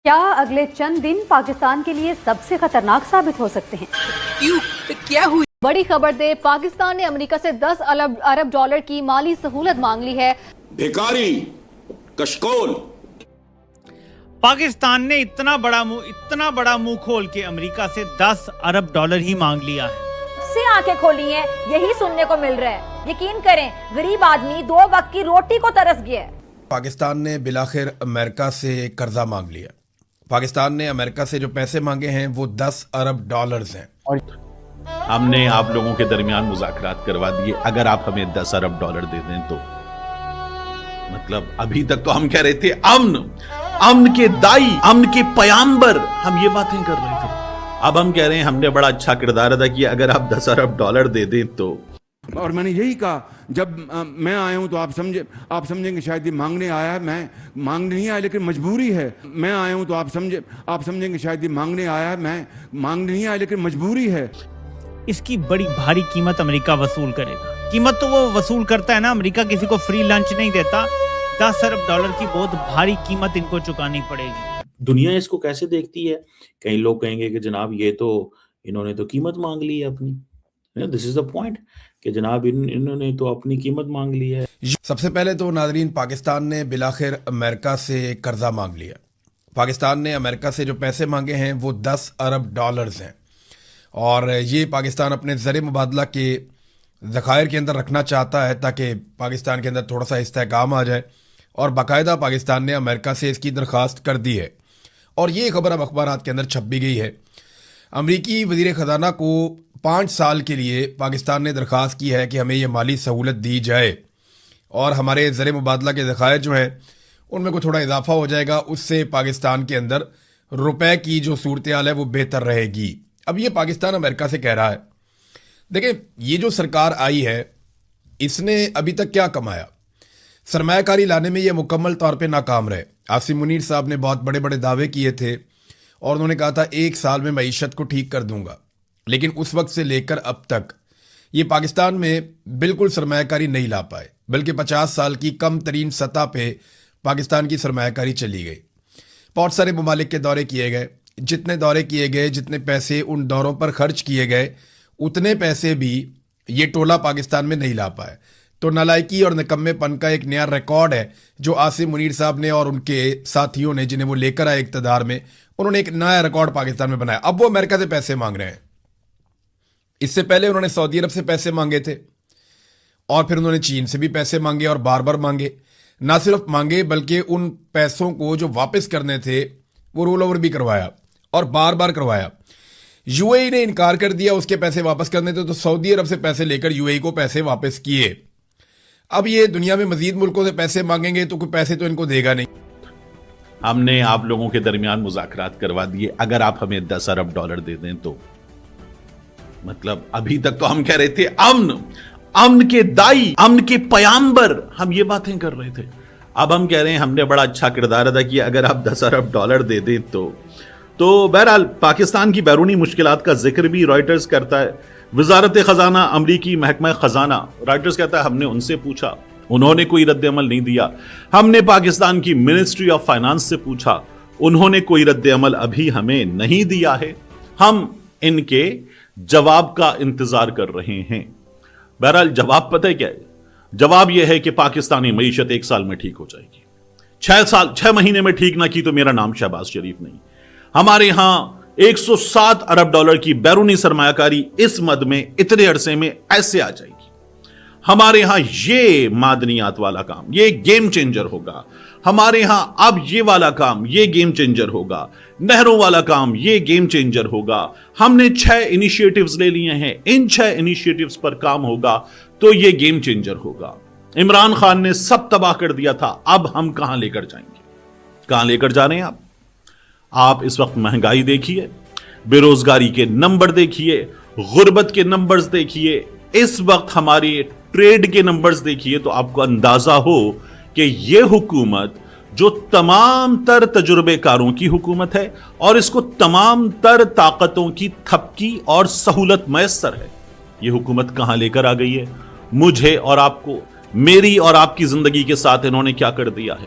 کیا اگلے چند دن پاکستان کے لیے سب سے خطرناک ثابت ہو سکتے ہیں؟ کیوں؟ کیا ہوئی؟ بڑی خبر دے، پاکستان نے امریکہ سے 10 ارب ڈالر کی مالی سہولت مانگ لی ہے۔ بھیکاری کشکول پاکستان نے اتنا بڑا منہ کھول کے امریکہ سے 10 ارب ڈالر ہی مانگ لیا ہے۔ سے آنکھیں کھولی ہیں، یہی سننے کو مل رہا ہے۔ یقین کریں، غریب آدمی 2 وقت کی روٹی کو ترس گیا ہے۔ پاکستان نے بالآخر امریکہ سے قرضہ مانگ لیا۔ پاکستان نے امریکہ سے جو پیسے مانگے ہیں وہ 10 ارب ڈالرز ہیں۔ ہم نے آپ لوگوں کے درمیان مذاکرات کروا دیے، اگر آپ ہمیں 10 ارب ڈالر دے دیں تو مطلب ابھی تک تو ہم کہہ رہے تھے امن کے دائی، امن کے پیامبر، ہم یہ باتیں کر رہے تھے۔ اب ہم کہہ رہے ہیں ہم نے بڑا اچھا کردار ادا کیا، اگر آپ 10 ارب ڈالر دے دیں تو۔ اور میں نے یہی کہا، جب میں آیا ہوں تو آپ سمجھیں گے شاید یہ مانگنے آیا ہے، میں مانگنے نہیں آیا لیکن مجبوری ہے۔ میں آیا ہوں تو آپ سمجھیں گے شاید یہ مانگنے آیا ہے، میں مانگنے نہیں آیا لیکن مجبوری ہے۔ اس کی بڑی بھاری قیمت امریکہ وصول کرے گا۔ قیمت تو وہ وصول کرتا ہے نا، امریکہ کسی کو فری لنچ نہیں دیتا۔ 10 ارب ڈالر کی بہت بھاری قیمت ان کو چکانی پڑے گی۔ دنیا اس کو کیسے دیکھتی ہے؟ کئی لوگ کہیں گے کہ جناب یہ تو انہوں نے تو قیمت مانگ لی ہے اپنی۔ دس از دا پوائنٹ کہ جناب انہوں نے تو اپنی قیمت مانگ لی ہے۔ سب سے پہلے تو ناظرین، پاکستان نے بالآخر امریکہ سے قرضہ مانگ لیا۔ پاکستان نے امریکہ سے جو پیسے مانگے ہیں وہ 10 ارب ڈالرز ہیں، اور یہ پاکستان اپنے زر مبادلہ کے ذخائر کے اندر رکھنا چاہتا ہے تاکہ پاکستان کے اندر تھوڑا سا استحکام آ جائے، اور باقاعدہ پاکستان نے امریکہ سے اس کی درخواست کر دی ہے، اور یہ خبر اب اخبارات کے اندر چھپ بھی گئی ہے۔ امریکی وزیر خزانہ کو 5 سال کے لیے پاکستان نے درخواست کی ہے کہ ہمیں یہ مالی سہولت دی جائے، اور ہمارے زر مبادلہ کے ذخائر جو ہیں ان میں کوئی تھوڑا اضافہ ہو جائے گا، اس سے پاکستان کے اندر روپے کی جو صورتحال ہے وہ بہتر رہے گی۔ اب یہ پاکستان امریکہ سے کہہ رہا ہے۔ دیکھیں، یہ جو سرکار آئی ہے اس نے ابھی تک کیا کمایا؟ سرمایہ کاری لانے میں یہ مکمل طور پہ ناکام رہے۔ عاصم منیر صاحب نے بہت بڑے بڑے دعوے کیے تھے، اور انہوں نے کہا تھا 1 سال میں معیشت کو ٹھیک کر دوں گا، لیکن اس وقت سے لے کر اب تک یہ پاکستان میں بالکل سرمایہ کاری نہیں لا پائے، بلکہ 50 سال کی کم ترین سطح پہ پاکستان کی سرمایہ کاری چلی گئی۔ بہت سارے ممالک کے دورے کیے گئے، جتنے دورے کیے گئے، جتنے پیسے ان دوروں پر خرچ کیے گئے، اتنے پیسے بھی یہ ٹولہ پاکستان میں نہیں لا پائے۔ تو نالائکی اور نکمے پن کا ایک نیا ریکارڈ ہے جو عاصم منیر صاحب نے اور ان کے ساتھیوں نے، جنہیں وہ لے کر آئے اقتدار میں، انہوں نے ایک نیا ریکارڈ پاکستان میں بنایا۔ اب وہ امریکہ سے پیسے مانگ رہے ہیں۔ اس سے پہلے انہوں نے سعودی عرب سے پیسے مانگے تھے، اور پھر انہوں نے چین سے بھی پیسے مانگے، اور بار بار مانگے۔ نہ صرف مانگے بلکہ ان پیسوں کو جو واپس کرنے تھے وہ رول اوور بھی کروایا، اور بار بار کروایا۔ یو اے ای نے انکار کر دیا اس کے پیسے واپس کرنے تھے، تو سعودی عرب سے پیسے لے کر یو اے ای کو پیسے واپس کیے۔ اب یہ دنیا میں مزید ملکوں سے پیسے مانگیں گے تو کوئی پیسے تو ان کو دے گا نہیں۔ ہم نے آپ لوگوں کے درمیان مذاکرات کروا دیے، اگر آپ ہمیں 10 ارب ڈالر دے دیں تو مطلب ابھی تک تو ہم کہہ رہے تھے امن کے دائی، امن کے پیامبر، ہم یہ باتیں کر رہے تھے۔ اب ہم کہہ رہے ہیں ہم نے بڑا اچھا کردار ادا کیا، اگر آپ 10 ارب ڈالر دے دیں تو بہرحال پاکستان کی بیرونی مشکلات کا ذکر بھی رائٹرز کرتا ہے۔ وزارت خزانہ، امریکی محکمہ خزانہ، رائٹرز کہتا ہے ہم نے ان سے پوچھا، انہوں نے کوئی رد عمل نہیں دیا۔ ہم نے پاکستان کی منسٹری آف فائنانس سے پوچھا، انہوں نے کوئی رد عمل ابھی ہمیں نہیں دیا ہے۔ ہم ان کے جواب کا انتظار کر رہے ہیں۔ بہرحال جواب پتہ ہے کیا ہے؟ جواب یہ ہے کہ پاکستانی معیشت 1 سال میں ٹھیک ہو جائے گی۔ 6 مہینے میں ٹھیک نہ کی تو میرا نام شہباز شریف نہیں۔ ہمارے ہاں 107 ارب ڈالر کی بیرونی سرمایہ کاری اس مد میں اتنے عرصے میں ایسے آ جائے گی۔ ہمارے ہاں یہ معدنیات والا کام یہ گیم چینجر ہوگا۔ ہمارے ہاں اب یہ والا کام یہ گیم چینجر ہوگا۔ نہروں والا کام یہ گیم چینجر ہوگا۔ ہم نے 6 انیشیٹیوز لے لیے ہیں، ان 6 انیشیٹیوز پر کام ہوگا تو یہ گیم چینجر ہوگا۔ عمران خان نے سب تباہ کر دیا تھا، اب ہم کہاں لے کر جائیں گے؟ کہاں لے کر جا رہے ہیں آپ اس وقت مہنگائی دیکھیے، بے روزگاری کے نمبر دیکھیے، غربت کے نمبرز دیکھیے، اس وقت ہماری ٹریڈ کے نمبرز دیکھیے، تو آپ کو اندازہ ہو کہ یہ حکومت جو تمام تر تجربے کاروں کی حکومت ہے اور اس کو تمام تر طاقتوں کی تھپکی اور سہولت میسر ہے، یہ حکومت کہاں لے کر آ گئی ہے؟ مجھے اور آپ کو، میری اور آپ کی زندگی کے ساتھ انہوں نے کیا کر دیا ہے؟